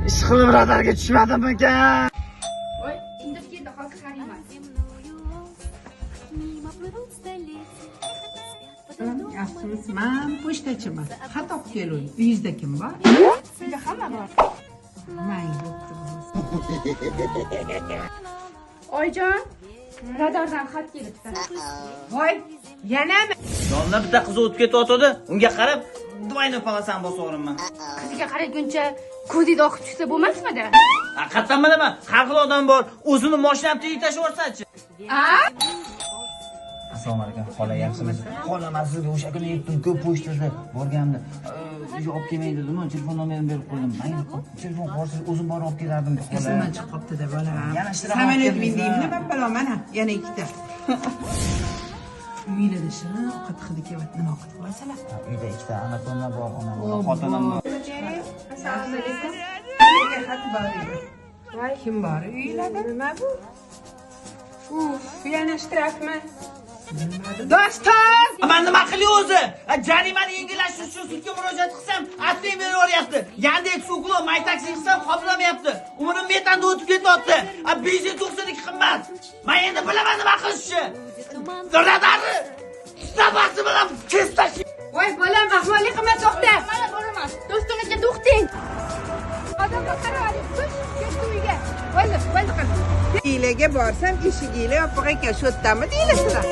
Ishqilib birodarga tushmadimmi ekan? Voy, indib keldi hozir qarayman. Afsus, men pochtachiman. Xat olib keldim. Uyingizda kim bor? Uyda hamma bor. Men bo'pti. Oyjon, radardan xat kelibdi. Voy, yanami? Yonida bitta qiz o'tib ketayotdi. Unga qarab, duayni palasan bosaverimman. Qiziga qaraguncha ko'zida oqib chiqsa bo'lmasmidi? Haqiqatan bilaman, har xil odam bor. O'zini mashinam tegib tashlaversa-chi. Assalomu alaykum, xola yaxshimisiz? Xola, men sizga o'sha kuni aytdim, ko'p pochtada borganimda. Uyga olib kelmay dedim, telefon nomerimni berib qo'ydim. Men telefon qolsa o'zim borib olib kelardim, xola. Esimdan chiqib qopti-da bolam. Yana ishtiramoq Samolyot kelmaysiz, mindingmi? ha? Babbalo, mana yana ikkita. Uyingizda shirin ovqat hidi kelyapti. Nima ovqat qilasizlar? Uyda ikkita anakonlar bor, onam bor, xotinim bor. Assalomu alaykum. Nega xat bor edi? Voy, kim bor uyingizda? Nima bu? Yana shtrafmi? Doston! Men nima qilay o'zi? Jarimani yengillashtirish uchun sudga murojaat qilsam, atay beraveryapti. Yandex Uklov may taksi qilsam qoplamayapti. Umrim metanda o'tib ketyapti. Benzin 92 qimmat. Men endi bilaman nima qilishni. Biradari! Sabasi bilan kesdash. Voy, bolam, ahvolli qilma, to'xta. Mana boraman. Do'stimizga to'xting. Odamlar qaraylik, tush, ketdi uyga. Bo'ldi, qil. Uyingizga borsam, eshigingiz yopiq ekan, shu yerdami deylasizlar?